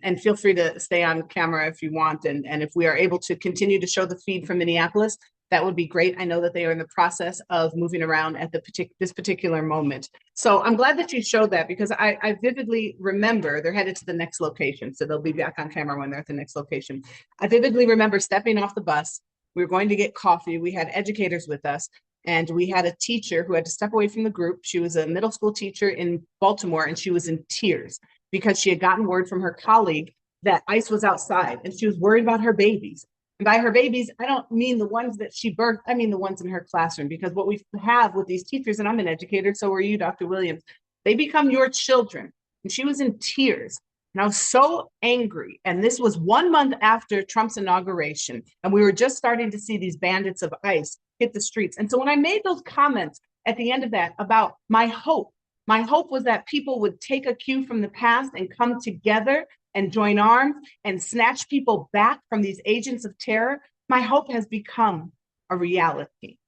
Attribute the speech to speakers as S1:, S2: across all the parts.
S1: And feel free to stay on camera if you want. And if we are able to continue to show the feed from Minneapolis, that would be great. I know that they are in the process of moving around at this particular moment. So I'm glad that you showed that, because I vividly remember they're headed to the next location. So they'll be back on camera when they're at the next location. I vividly remember stepping off the bus. We were going to get coffee. We had educators with us. And we had a teacher who had to step away from the group. She was a middle school teacher in Baltimore, and she was in tears because she had gotten word from her colleague that ICE was outside, and she was worried about her babies. And by her babies, I don't mean the ones that she birthed, I mean the ones in her classroom, because what we have with these teachers, and I'm an educator, so are you, Dr. Williams, they become your children. And she was in tears. And I was so angry. And this was 1 month after Trump's inauguration. And we were just starting to see these bandits of ICE hit the streets. And so when I made those comments at the end of that about my hope was that people would take a cue from the past and come together and join arms and snatch people back from these agents of terror. My hope has become a reality.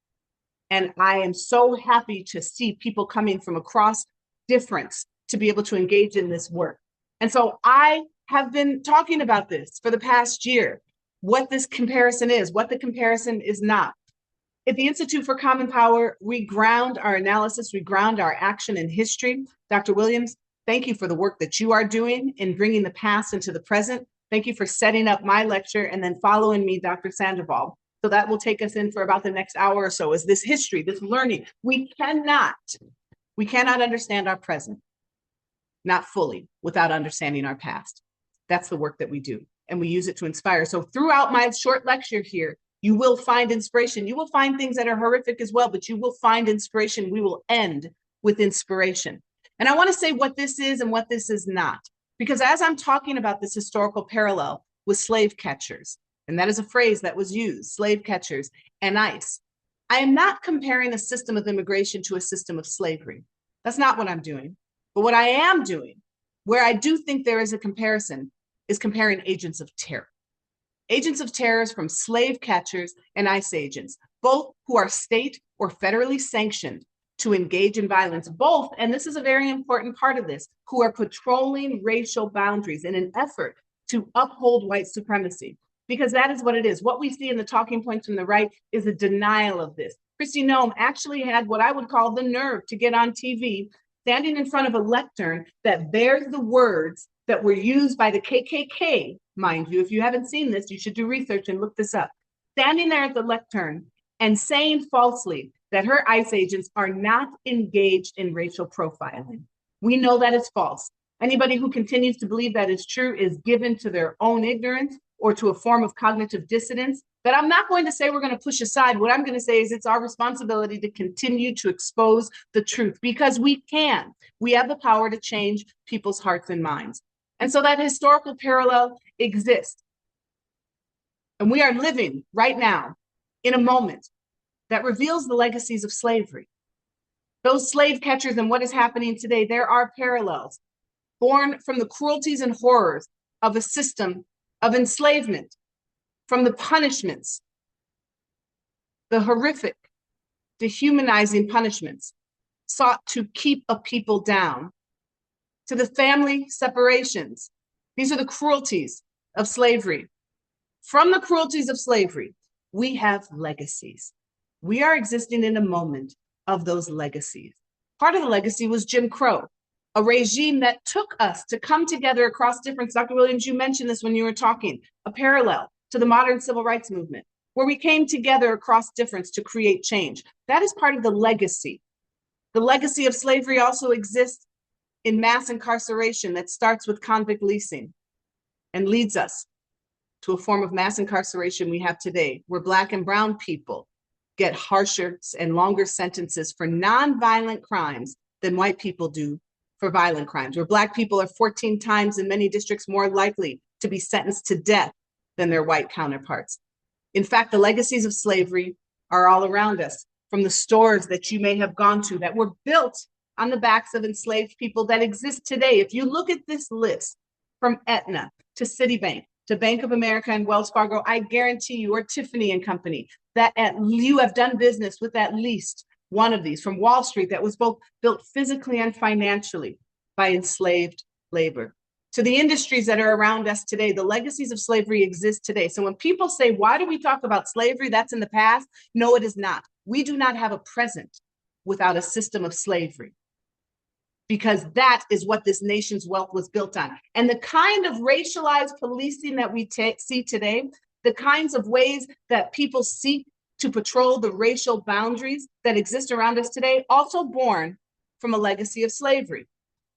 S1: And I am so happy to see people coming from across difference to be able to engage in this work. And so I have been talking about this for the past year, what this comparison is, what the comparison is not. At the Institute for Common Power, we ground our analysis, we ground our action in history. Dr. Williams, thank you for the work that you are doing in bringing the past into the present. Thank you for setting up my lecture and then following me, Dr. Sandoval. So that will take us in for about the next hour or so, is this history, this learning. We cannot understand our present, not fully, without understanding our past. That's the work that we do, and we use it to inspire. So throughout my short lecture here, you will find inspiration. You will find things that are horrific as well, but you will find inspiration. We will end with inspiration. And I want to say what this is and what this is not, because as I'm talking about this historical parallel with slave catchers, and that is a phrase that was used, slave catchers and ICE, I am not comparing a system of immigration to a system of slavery. That's not what I'm doing. But what I am doing, where I do think there is a comparison, is comparing agents of terror. Agents of terror from slave catchers and ICE agents, both who are state or federally sanctioned to engage in violence, both, and this is a very important part of this, who are patrolling racial boundaries in an effort to uphold white supremacy, because that is what it is. What we see in the talking points from the right is a denial of this. Kristi Noem actually had what I would call the nerve to get on TV, standing in front of a lectern that bears the words that were used by the KKK, mind you. If you haven't seen this, you should do research and look this up. Standing there at the lectern and saying falsely that her ICE agents are not engaged in racial profiling. We know that is false. Anybody who continues to believe that is true is given to their own ignorance or to a form of cognitive dissonance that I'm not going to say we're going to push aside. What I'm going to say is it's our responsibility to continue to expose the truth, because we can. We have the power to change people's hearts and minds. And so that historical parallel exists. And we are living right now in a moment that reveals the legacies of slavery. Those slave catchers and what is happening today, there are parallels born from the cruelties and horrors of a system of enslavement, from the punishments, the horrific, dehumanizing punishments sought to keep a people down, to the family separations. These are the cruelties of slavery. From the cruelties of slavery, we have legacies. We are existing in a moment of those legacies. Part of the legacy was Jim Crow, a regime that took us to come together across difference. Dr. Williams, you mentioned this when you were talking, a parallel to the modern civil rights movement, where we came together across difference to create change. That is part of the legacy. The legacy of slavery also exists in mass incarceration that starts with convict leasing and leads us to a form of mass incarceration we have today, where Black and brown people get harsher and longer sentences for nonviolent crimes than white people do for violent crimes, where Black people are 14 times in many districts more likely to be sentenced to death than their white counterparts. In fact, the legacies of slavery are all around us, from the stores that you may have gone to that were built on the backs of enslaved people that exist today. If you look at this list, from Aetna to Citibank to Bank of America and Wells Fargo, I guarantee you, or Tiffany and Company, that you have done business with at least one of these, from Wall Street, that was both built physically and financially by enslaved labor. to the industries that are around us today. The legacies of slavery exist today. So when people say, why do we talk about slavery? That's in the past. No, it is not. We do not have a present without a system of slavery, because that is what this nation's wealth was built on. And the kind of racialized policing that we see today, the kinds of ways that people seek to patrol the racial boundaries that exist around us today, also born from a legacy of slavery.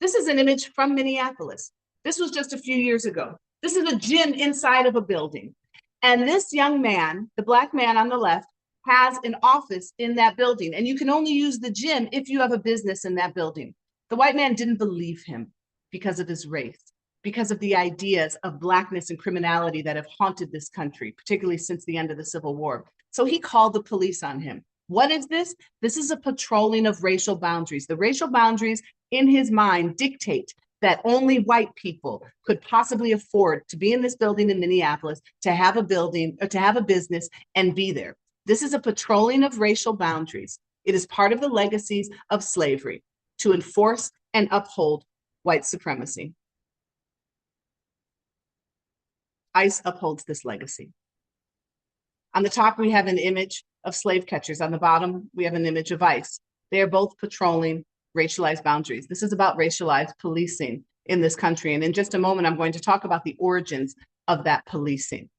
S1: This is an image from Minneapolis. This was just a few years ago. This is a gym inside of a building. And this young man, the Black man on the left, has an office in that building. And you can only use the gym if you have a business in that building. The white man didn't believe him because of his race, because of the ideas of Blackness and criminality that have haunted this country, particularly since the end of the Civil War. So he called the police on him. What is this? This is a patrolling of racial boundaries. The racial boundaries in his mind dictate that only white people could possibly afford to be in this building in Minneapolis, to have a building or to have a business and be there. This is a patrolling of racial boundaries. It is part of the legacies of slavery to enforce and uphold white supremacy. ICE upholds this legacy. On the top, we have an image of slave catchers. On the bottom, we have an image of ICE. They are both patrolling racialized boundaries. This is about racialized policing in this country. And in just a moment, I'm going to talk about the origins of that policing.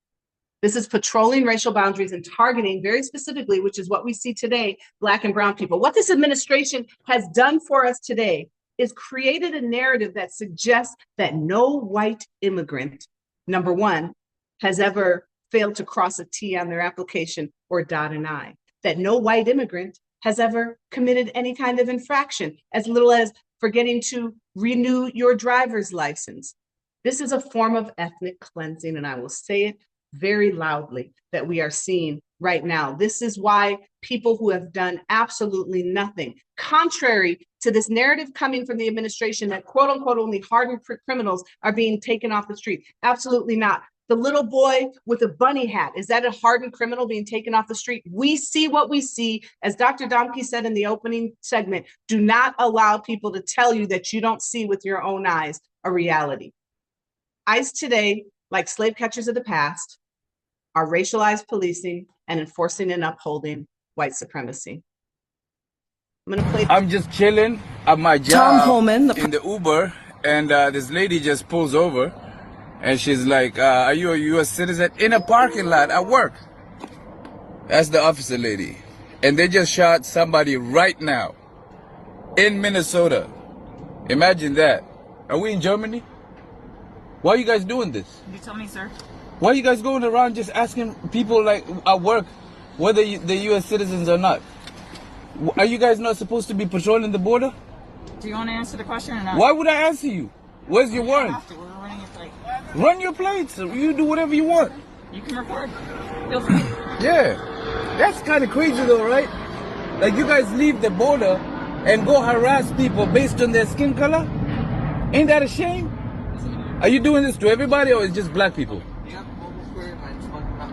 S1: This is patrolling racial boundaries and targeting very specifically, which is what we see today, Black and brown people. What this administration has done for us today is created a narrative that suggests that no white immigrant, number one, has ever failed to cross a T on their application or dot an I, that no white immigrant has ever committed any kind of infraction, as little as forgetting to renew your driver's license. This is a form of ethnic cleansing, and I will say it very loudly, that we are seeing right now. This is why people who have done absolutely nothing, contrary to this narrative coming from the administration that quote unquote only hardened criminals are being taken off the street. Absolutely not. The little boy with a bunny hat, is that a hardened criminal being taken off the street? We see what we see. As Dr. Domke said in the opening segment, do not allow people to tell you that you don't see with your own eyes a reality. ICE today, like slave catchers of the past, are racialized policing and enforcing and upholding white supremacy.
S2: I'm just chilling at my job in the Uber, and this lady just pulls over. And she's like, are you a U.S. citizen? In a parking lot at work. That's the officer lady. And they just shot somebody right now in Minnesota. Imagine that. Are we in Germany? Why are you guys doing this?
S3: You tell me, sir.
S2: Why are you guys going around just asking people like at work whether they're U.S. citizens or not? Are you guys not supposed to be patrolling the border?
S3: Do you want to answer the question or not?
S2: Why would I answer you? Where's your warrant?
S3: We're running a plate.
S2: Run your plates. You do whatever you want.
S3: You can record. Feel free.
S2: Yeah. That's kind of crazy though, right? Like you guys leave the border and go harass people based on their skin color? Ain't that a shame? Are you doing this to everybody or is it just black people?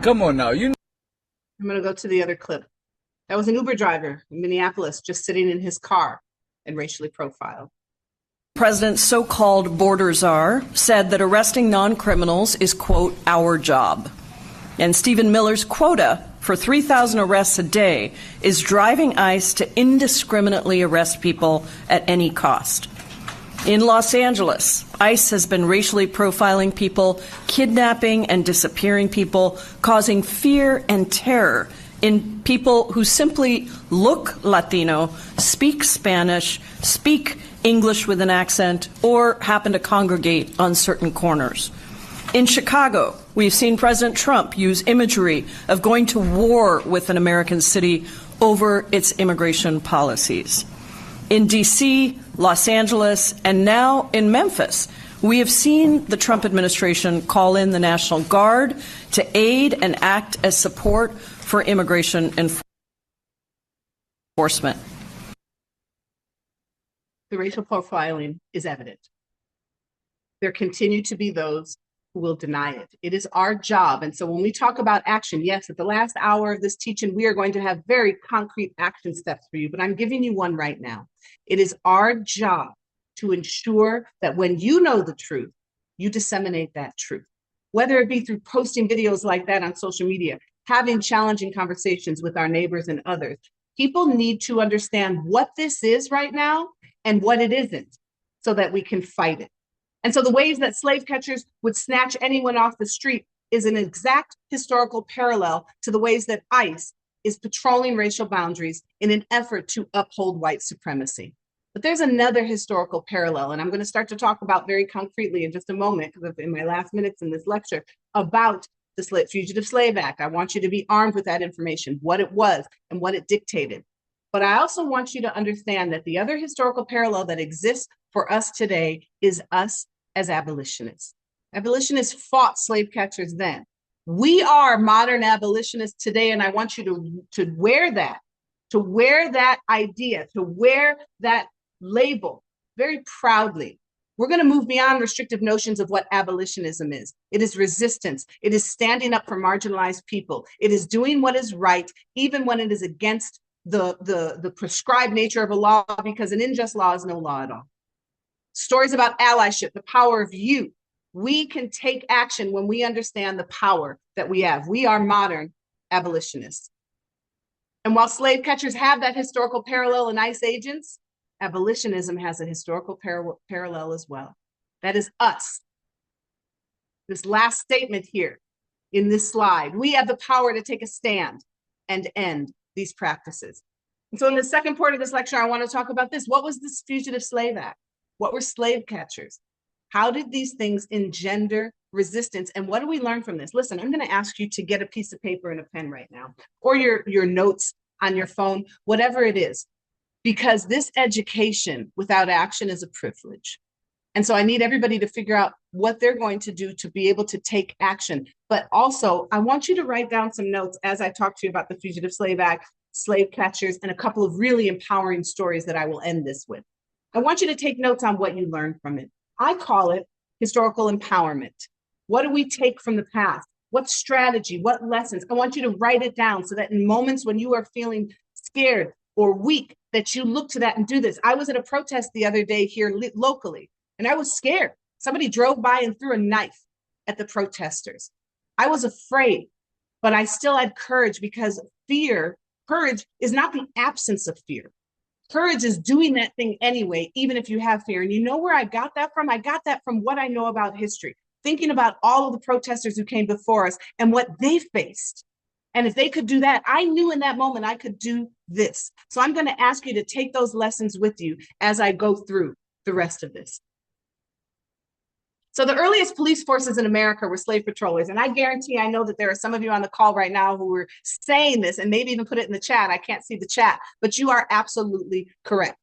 S2: Come on now. I'm
S1: going to go to the other clip. That was an Uber driver in Minneapolis just sitting in his car and racially profiled.
S4: President's so-called border czar said that arresting non-criminals is, quote, our job. And Stephen Miller's quota for 3,000 arrests a day is driving ICE to indiscriminately arrest people at any cost. In Los Angeles, ICE has been racially profiling people, kidnapping and disappearing people, causing fear and terror in people who simply look Latino, speak Spanish, speak English with an accent, or happen to congregate on certain corners. In Chicago, we've seen President Trump use imagery of going to war with an American city over its immigration policies. In D.C., Los Angeles, and now in Memphis, we have seen the Trump administration call in the National Guard to aid and act as support for immigration enforcement.
S1: The racial profiling is evident. There continue to be those who will deny it. It is our job. And so when we talk about action, yes, at the last hour of this teaching, we are going to have very concrete action steps for you, but I'm giving you one right now. It is our job to ensure that when you know the truth, you disseminate that truth. Whether it be through posting videos like that on social media, having challenging conversations with our neighbors and others, people need to understand what this is right now and what it isn't so that we can fight it. And so the ways that slave catchers would snatch anyone off the street is an exact historical parallel to the ways that ICE is patrolling racial boundaries in an effort to uphold white supremacy. But there's another historical parallel, and I'm going to start to talk about very concretely in just a moment, because in my last minutes in this lecture, about the Fugitive Slave Act. I want you to be armed with that information, what it was and what it dictated. But I also want you to understand that the other historical parallel that exists for us today is us as abolitionists. Abolitionists fought slave catchers then. We are modern abolitionists today, and I want you to wear that idea, to wear that label very proudly. We're going to move beyond restrictive notions of what abolitionism is. It is resistance. It is standing up for marginalized people. It is doing what is right, even when it is against the prescribed nature of a law, because an unjust law is no law at all. Stories about allyship, the power of youth. We can take action when we understand the power that we have. We are modern abolitionists. And while slave catchers have that historical parallel in ICE agents, abolitionism has a historical parallel as well. That is us. This last statement here in this slide, we have the power to take a stand and end these practices. And so in the second part of this lecture, I want to talk about this. What was this Fugitive Slave Act? What were slave catchers? How did these things engender resistance? And what do we learn from this? Listen, I'm going to ask you to get a piece of paper and a pen right now, or your notes on your phone, whatever it is, because this education without action is a privilege. And so I need everybody to figure out what they're going to do to be able to take action. But also, I want you to write down some notes as I talk to you about the Fugitive Slave Act, slave catchers, and a couple of really empowering stories that I will end this with. I want you to take notes on what you learned from it. I call it historical empowerment. What do we take from the past? What strategy, what lessons? I want you to write it down so that in moments when you are feeling scared or weak, that you look to that and do this. I was at a protest the other day here locally, and I was scared. Somebody drove by and threw a knife at the protesters. I was afraid, but I still had courage, because courage is not the absence of fear. Courage is doing that thing anyway, even if you have fear. And you know where I got that from? I got that from what I know about history, thinking about all of the protesters who came before us and what they faced. And if they could do that, I knew in that moment I could do this. So I'm going to ask you to take those lessons with you as I go through the rest of this. So the earliest police forces in America were slave patrollers. And I guarantee, I know that there are some of you on the call right now who were saying this, and maybe even put it in the chat. I can't see the chat, but you are absolutely correct.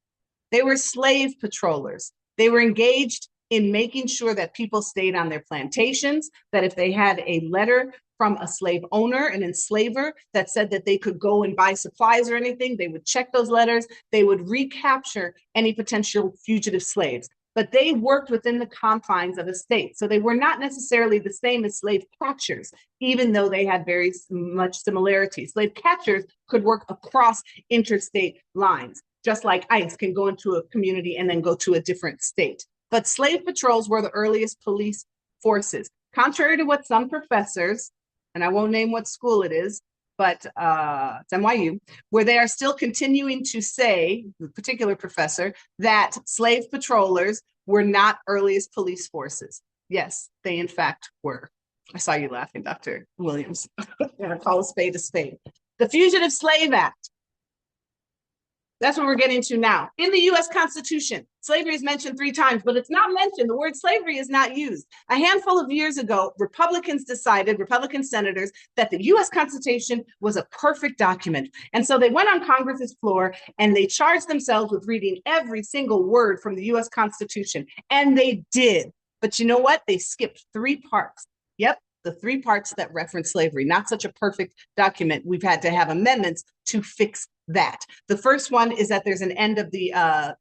S1: They were slave patrollers. They were engaged in making sure that people stayed on their plantations, that if they had a letter from a slave owner, an enslaver, that said that they could go and buy supplies or anything, they would check those letters. They would recapture any potential fugitive slaves. But they worked within the confines of a state. So they were not necessarily the same as slave catchers, even though they had very much similarities. Slave catchers could work across interstate lines, just like ICE can go into a community and then go to a different state. But slave patrols were the earliest police forces. Contrary to what some professors, and I won't name what school it is, but it's NYU, where they are still continuing to say, the particular professor, that slave patrollers were not earliest police forces. Yes, they in fact were. I saw you laughing, Dr. Williams. Call a spade a spade. The Fugitive Slave Act. That's what we're getting to now. In the US Constitution, slavery is mentioned 3 times, but it's not mentioned. The word slavery is not used. A handful of years ago, Republican senators, that the US Constitution was a perfect document. And so they went on Congress's floor and they charged themselves with reading every single word from the US Constitution. And they did. But you know what? They skipped 3 parts. Yep. The 3 parts that reference slavery. Not such a perfect document. We've had to have amendments to fix that. The first one is that there's an end of the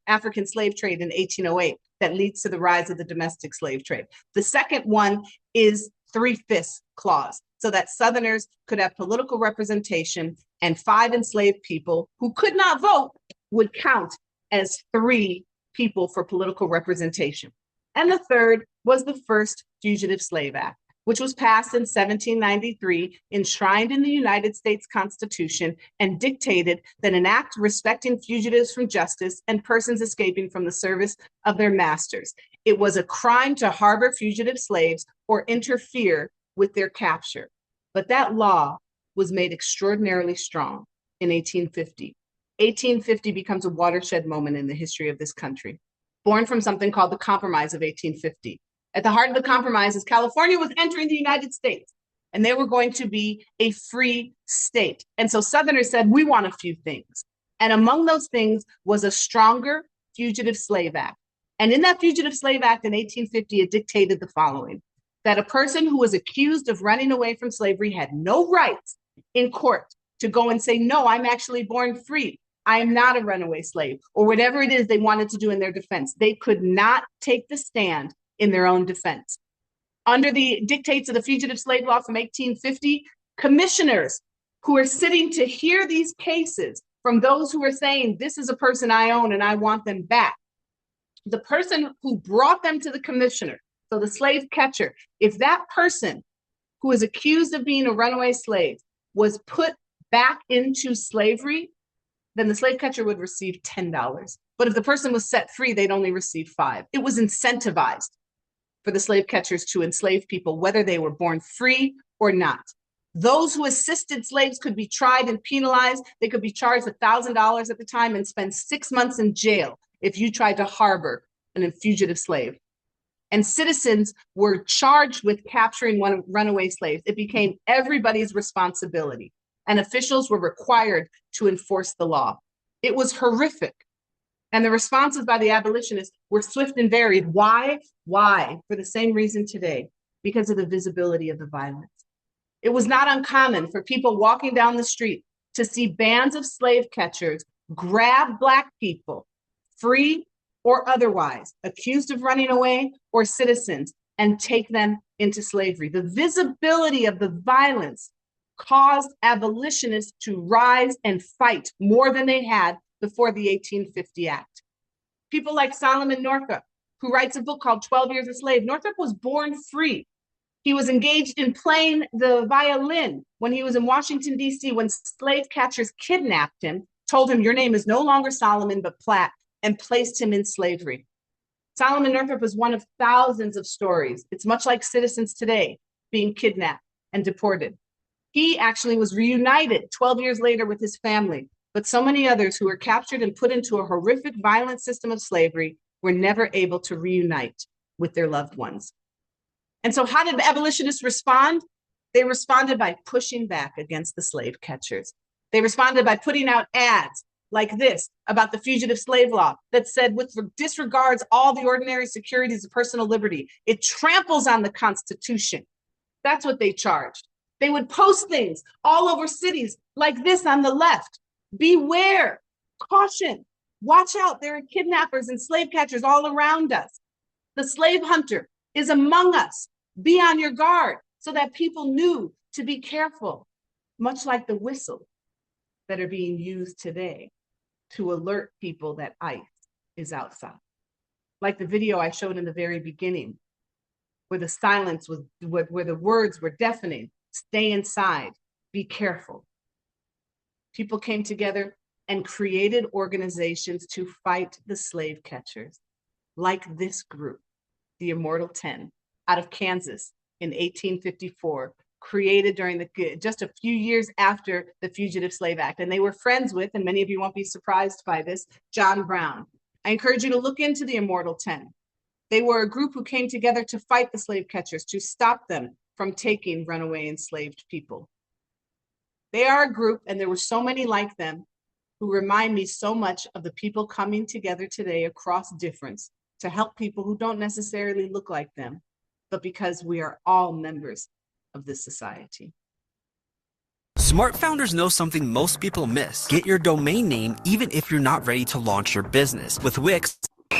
S1: African slave trade in 1808 that leads to the rise of the domestic slave trade. The second one is 3/5 clause, so that Southerners could have political representation, and 5 enslaved people who could not vote would count as 3 people for political representation. And the third was the first Fugitive Slave Act, which was passed in 1793, enshrined in the United States Constitution, and dictated that an act respecting fugitives from justice and persons escaping from the service of their masters. It was a crime to harbor fugitive slaves or interfere with their capture. But that law was made extraordinarily strong in 1850. 1850 becomes a watershed moment in the history of this country, born from something called the Compromise of 1850. At the heart of the compromise is California was entering the United States, and they were going to be a free state. And so Southerners said, we want a few things. And among those things was a stronger Fugitive Slave Act. And in that Fugitive Slave Act in 1850, it dictated the following: that a person who was accused of running away from slavery had no rights in court to go and say, no, I'm actually born free. I am not a runaway slave, or whatever it is they wanted to do in their defense. They could not take the stand in their own defense. Under the dictates of the Fugitive Slave Law from 1850, commissioners who are sitting to hear these cases from those who are saying, this is a person I own and I want them back, the person who brought them to the commissioner, so the slave catcher, if that person who is accused of being a runaway slave was put back into slavery, then the slave catcher would receive $10. But if the person was set free, they'd only receive $5. It was incentivized for the slave catchers to enslave people, whether they were born free or not. Those who assisted slaves could be tried and penalized. They could be charged $1,000 at the time and spend 6 months in jail if you tried to harbor a fugitive slave. And citizens were charged with capturing runaway slaves. It became everybody's responsibility, and officials were required to enforce the law. It was horrific. And the responses by the abolitionists were swift and varied. Why? Why? For the same reason today, because of the visibility of the violence. It was not uncommon for people walking down the street to see bands of slave catchers grab Black people, free or otherwise, accused of running away or citizens, and take them into slavery. The visibility of the violence caused abolitionists to rise and fight more than they had before the 1850 Act. People like Solomon Northup, who writes a book called 12 Years a Slave. Northup was born free. He was engaged in playing the violin when he was in Washington, D.C., when slave catchers kidnapped him, told him, your name is no longer Solomon, but Platt, and placed him in slavery. Solomon Northup was one of thousands of stories. It's much like citizens today being kidnapped and deported. He actually was reunited 12 years later with his family, but so many others who were captured and put into a horrific, violent system of slavery were never able to reunite with their loved ones. And so how did the abolitionists respond? They responded by pushing back against the slave catchers. They responded by putting out ads like this about the fugitive slave law that said, which disregards all the ordinary securities of personal liberty. It tramples on the Constitution. That's what they charged. They would post things all over cities like this on the left. Beware, caution, watch out, there are kidnappers and slave catchers all around us. The slave hunter is among us. Be on your guard, so that people knew to be careful, much like the whistles that are being used today to alert people that ICE is outside. Like the video I showed in the very beginning, where the silence was, where the words were deafening. Stay inside, be careful. People came together and created organizations to fight the slave catchers, like this group, the Immortal 10, out of Kansas in 1854, created during just a few years after the Fugitive Slave Act. And they were friends with, and many of you won't be surprised by this, John Brown. I encourage you to look into the Immortal 10. They were a group who came together to fight the slave catchers, to stop them from taking runaway enslaved people. They are a group, and there were so many like them, who remind me so much of the people coming together today across difference to help people who don't necessarily look like them, but because we are all members of this society.
S5: Smart founders know something most people miss. Get your domain name even if you're not ready to launch your business. With Wix,
S2: let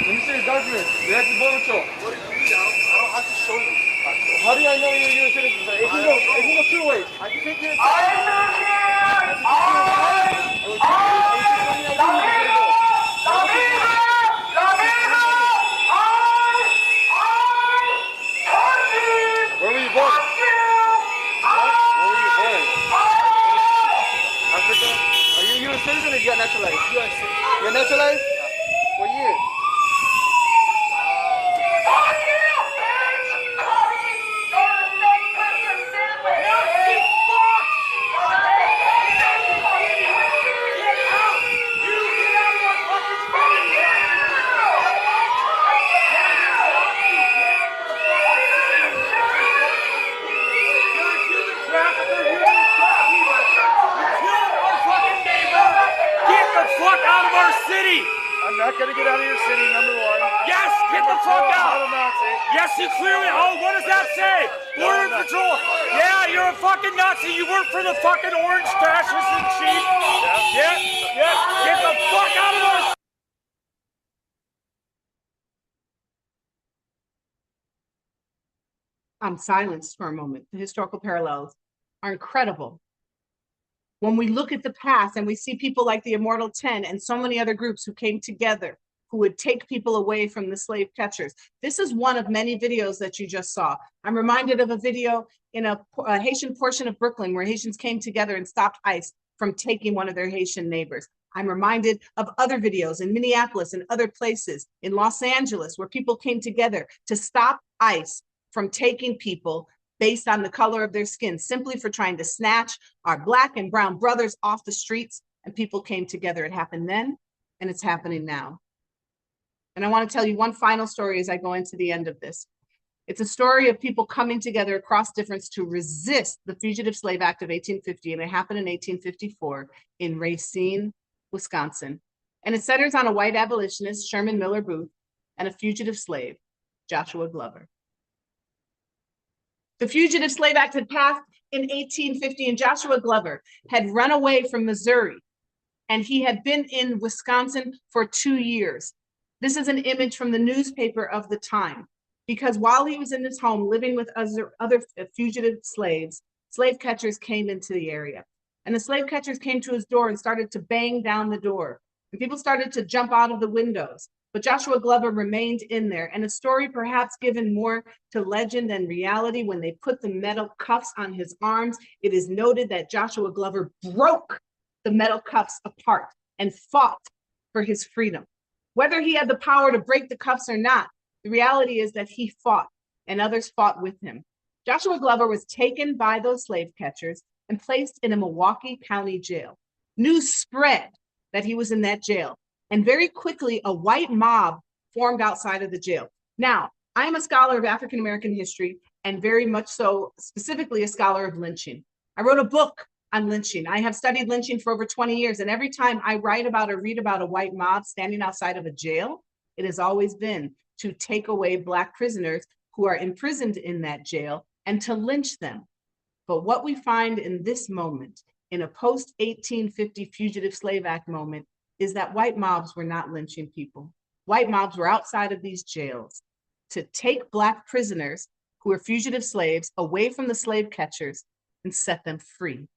S2: me see your document. You have to border patrol.
S6: What do you mean? I don't have to show you.
S2: How do I know you're a U.S. citizen? It can go two ways. I can take your
S6: naturalized? U.S. You're naturalized? What year?
S7: Fuck out of our city!
S6: I'm not gonna get out of your city, number one.
S7: Yes, get the fuck out!
S6: I'm not a Nazi.
S7: Yes, you clearly. Oh, what does that say? Border Patrol. Yeah, you're a fucking Nazi. You work for the fucking orange fascists and cheap. Yeah. Get the fuck out of our.
S1: I'm silenced for a moment. The historical parallels are incredible. When we look at the past and we see people like the Immortal 10 and so many other groups who came together, who would take people away from the slave catchers. This is one of many videos that you just saw. I'm reminded of a video in a Haitian portion of Brooklyn where Haitians came together and stopped ICE from taking one of their Haitian neighbors. I'm reminded of other videos in Minneapolis and other places, in Los Angeles, where people came together to stop ICE from taking people based on the color of their skin, simply for trying to snatch our Black and brown brothers off the streets, and people came together. It happened then, and it's happening now. And I want to tell you one final story as I go into the end of this. It's a story of people coming together across difference to resist the Fugitive Slave Act of 1850, and it happened in 1854 in Racine, Wisconsin. And it centers on a white abolitionist, Sherman Miller Booth, and a fugitive slave, Joshua Glover. The Fugitive Slave Act had passed in 1850, and Joshua Glover had run away from Missouri, and he had been in Wisconsin for 2 years. This is an image from the newspaper of the time, because while he was in his home living with other fugitive slaves, slave catchers came into the area. And the slave catchers came to his door and started to bang down the door. And people started to jump out of the windows. But Joshua Glover remained in there, and a story perhaps given more to legend than reality. When they put the metal cuffs on his arms, it is noted that Joshua Glover broke the metal cuffs apart and fought for his freedom. Whether he had the power to break the cuffs or not, the reality is that he fought, and others fought with him. Joshua Glover was taken by those slave catchers and placed in a Milwaukee County jail. News spread that he was in that jail. And very quickly, a white mob formed outside of the jail. Now, I am a scholar of African-American history, and very much so, specifically a scholar of lynching. I wrote a book on lynching. I have studied lynching for over 20 years, and every time I write about or read about a white mob standing outside of a jail, it has always been to take away Black prisoners who are imprisoned in that jail and to lynch them. But what we find in this moment, in a post-1850 Fugitive Slave Act moment, is that white mobs were not lynching people. White mobs were outside of these jails to take Black prisoners who were fugitive slaves away from the slave catchers and set them free.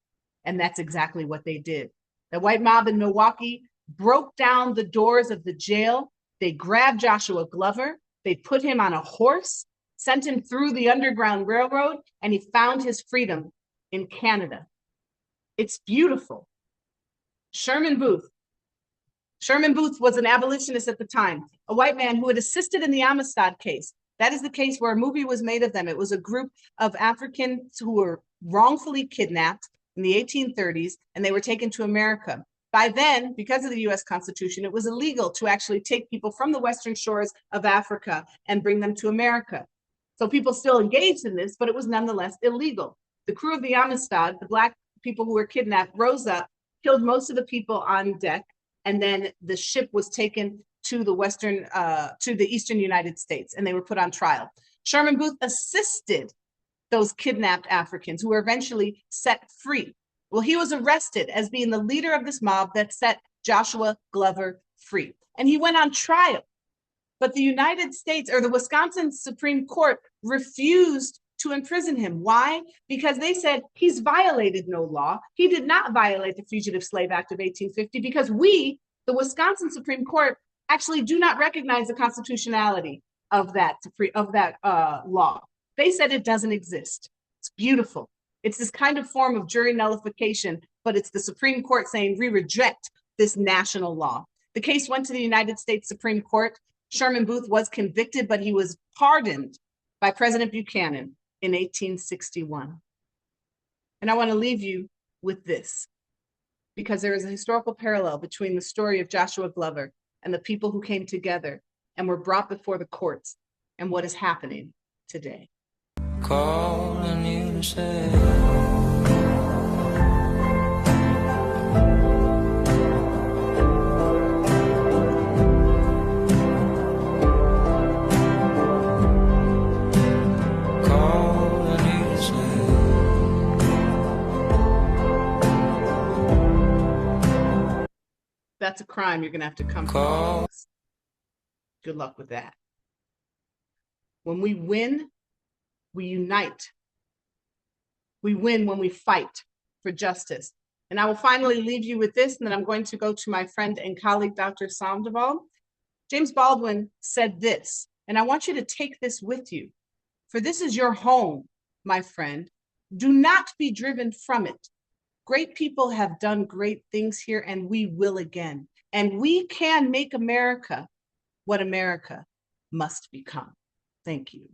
S1: And that's exactly what they did. The white mob in Milwaukee broke down the doors of the jail. They grabbed Joshua Glover. They put him on a horse, sent him through the Underground Railroad, and he found his freedom in Canada. It's beautiful. Sherman Booth was an abolitionist at the time, a white man who had assisted in the Amistad case. That is the case where a movie was made of them. It was a group of Africans who were wrongfully kidnapped in the 1830s, and they were taken to America. By then, because of the US Constitution, it was illegal to actually take people from the western shores of Africa and bring them to America. So people still engaged in this, but it was nonetheless illegal. The crew of the Amistad, the Black people who were kidnapped, rose up, killed most of the people on deck, and then the ship was taken to the eastern United States, and they were put on trial. Sherman Booth assisted those kidnapped Africans who were eventually set free. Well, he was arrested as being the leader of this mob that set Joshua Glover free. And he went on trial. But the United States, or the Wisconsin Supreme Court, refused to imprison him. Why? Because they said he's violated no law. He did not violate the Fugitive Slave Act of 1850 because we, the Wisconsin Supreme Court, actually do not recognize the constitutionality of that law. They said it doesn't exist. It's beautiful. It's this kind of form of jury nullification, but it's the Supreme Court saying we reject this national law. The case went to the United States Supreme Court. Sherman Booth was convicted, but he was pardoned by President Buchanan in 1861. And I want to leave you with this, because there is a historical parallel between the story of Joshua Glover and the people who came together and were brought before the courts and what is happening today.
S8: Calling you to say
S1: That's a crime you're going to have to come from. Good luck with that. When we win, we unite. We win when we fight for justice. And I will finally leave you with this, and then I'm going to go to my friend and colleague, Dr. Sandoval. James Baldwin said this, and I want you to take this with you. For this is your home, my friend. Do not be driven from it. Great people have done great things here, and we will again. And we can make America what America must become. Thank you.